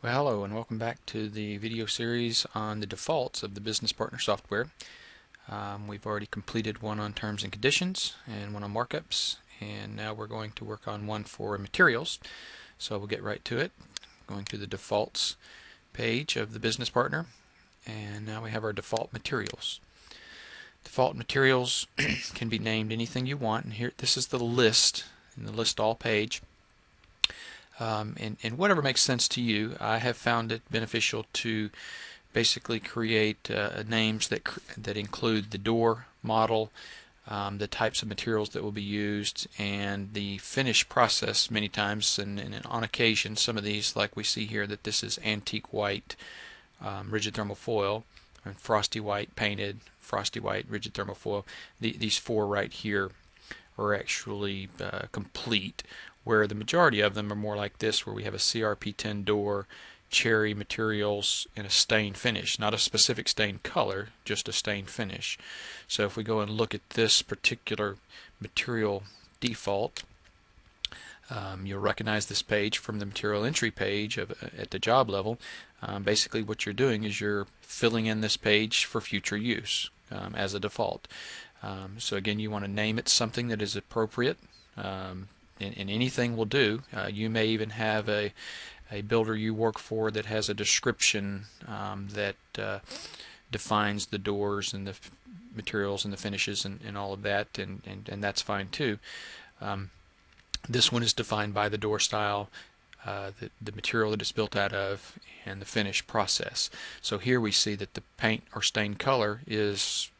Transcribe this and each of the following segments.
Well, hello and welcome back to the video series on the defaults of the Business Partner software. We've already completed one on terms and conditions and one on markups, and now we're going to work on one for materials. So we'll get right to it, going to the defaults page of the Business Partner, and now we have our default materials. Default materials can be named anything you want, and here this is the list in the list all page. And whatever makes sense to you. I have found it beneficial to basically create names that include the door model, the types of materials that will be used, and the finish process many times, and on occasion some of these, like we see here, that this is antique white rigid thermal foil, and frosty white painted, frosty white rigid thermal foil. These four right here are actually complete, where the majority of them are more like this, where we have a CRP10 door, cherry materials, and a stain finish. Not a specific stain color, just a stain finish. So if we go and look at this particular material default, you'll recognize this page from the material entry page at the job level. Basically what you're doing is you're filling in this page for future use as a default. So again, you want to name it something that is appropriate, and anything will do. You may even have a builder you work for that has a description that defines the doors and the materials and the finishes and all of that, and that's fine too. This one is defined by the door style, the material that it's built out of, and the finish process. So here we see that the paint or stain color is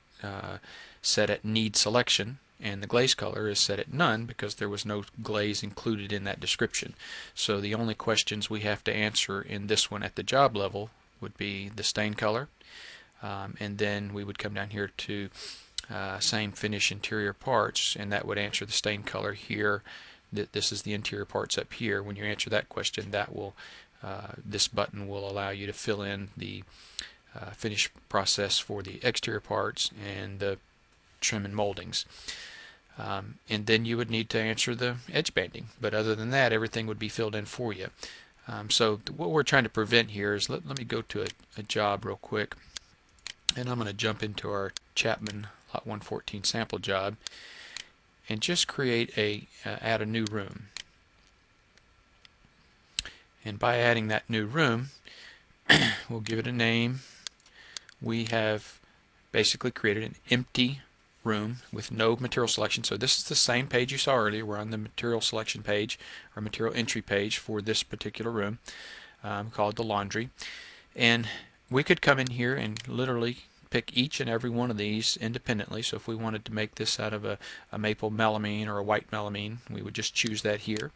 set at need selection, and the glaze color is set at none because there was no glaze included in that description. So the only questions we have to answer in this one at the job level would be the stain color, and then we would come down here to same finish interior parts, and that would answer the stain color here. This is the interior parts up here. When you answer that question, that will this button will allow you to fill in the finish process for the exterior parts and the trim and moldings. And then you would need to answer the edge banding, but other than that, everything would be filled in for you. So what we're trying to prevent here is, let me go to a job real quick, and I'm going to jump into our Chapman Lot 114 sample job and just create add a new room. And by adding that new room, we'll give it a name. We have basically created an empty room with no material selection. So this is the same page you saw earlier. We're on the material selection page, or material entry page for this particular room, called the laundry. And we could come in here and literally pick each and every one of these independently. So if we wanted to make this out of a maple melamine or a white melamine, we would just choose that here.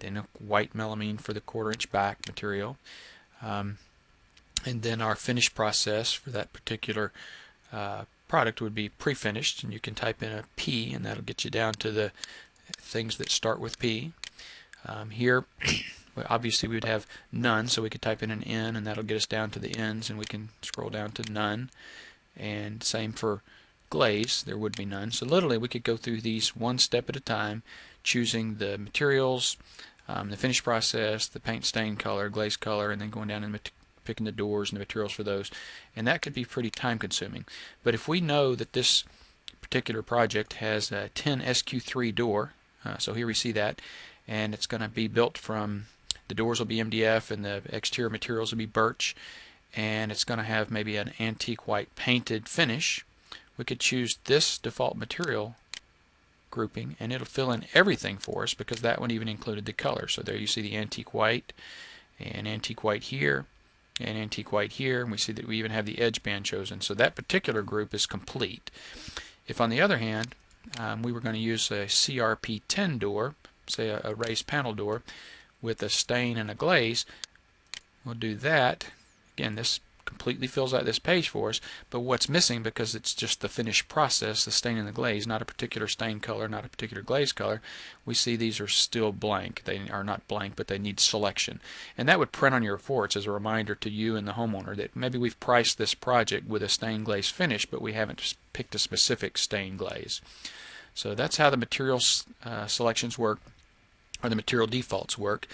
Then a white melamine for the 1/4 inch back material. And then our finish process for that particular product would be pre-finished, and you can type in a P, and that'll get you down to the things that start with P. Here, obviously we would have none, so we could type in an N, and that'll get us down to the N's, and we can scroll down to none. And same for glaze, there would be none. So literally we could go through these one step at a time, choosing the materials, the finish process, the paint stain color, glaze color, and then going down and picking the doors and the materials for those. And that could be pretty time consuming. But if we know that this particular project has a 10 SQ3 door, so here we see that, and it's going to be built from, the doors will be MDF and the exterior materials will be birch, and it's going to have maybe an antique white painted finish, we could choose this default material grouping, and it'll fill in everything for us because that one even included the color. So there you see the antique white, and antique white here, and antique white here, and we see that we even have the edge band chosen. So that particular group is complete. If on the other hand we were going to use a CRP10 door, say a raised panel door with a stain and a glaze, we'll do that. Again, this completely fills out this page for us, but what's missing, because it's just the finish process, the stain and the glaze, not a particular stain color, not a particular glaze color, we see these are still blank. They are not blank, but they need selection. And that would print on your reports as a reminder to you and the homeowner that maybe we've priced this project with a stain glaze finish, but we haven't picked a specific stain glaze. So that's how the material selections work, or the material defaults work.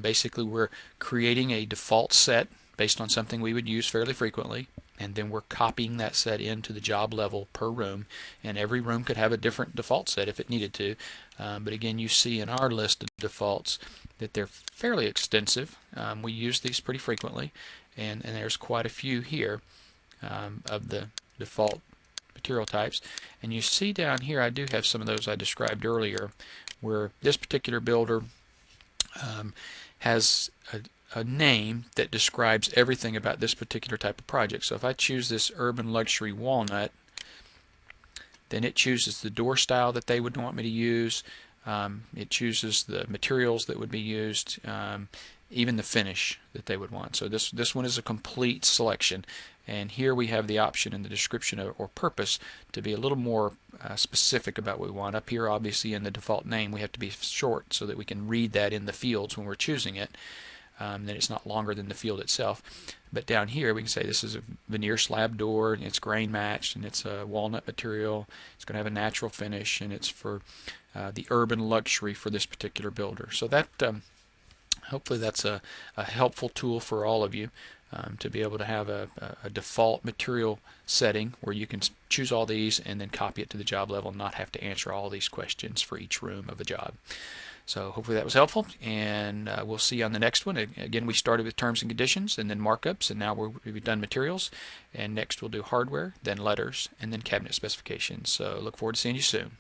Basically, we're creating a default set based on something we would use fairly frequently, and then we're copying that set into the job level per room, and every room could have a different default set if it needed to. But again, you see in our list of defaults that they're fairly extensive. We use these pretty frequently, and there's quite a few here of the default material types. And you see down here I do have some of those I described earlier, where this particular builder has a name that describes everything about this particular type of project. So if I choose this Urban Luxury Walnut, then it chooses the door style that they would want me to use. It chooses the materials that would be used, even the finish that they would want. So this one is a complete selection, and here we have the option in the description or purpose to be a little more specific about what we want. Up here, obviously, in the default name, we have to be short so that we can read that in the fields when we're choosing it. Then it's not longer than the field itself. But down here we can say this is a veneer slab door, and it's grain matched, and it's a walnut material. It's going to have a natural finish, and it's for the urban luxury for this particular builder. So that hopefully that's a helpful tool for all of you to be able to have a default material setting where you can choose all these and then copy it to the job level and not have to answer all these questions for each room of a job. So hopefully that was helpful, and we'll see you on the next one. Again, we started with terms and conditions and then markups, and now we've done materials, and next we'll do hardware, then letters, and then cabinet specifications. So look forward to seeing you soon.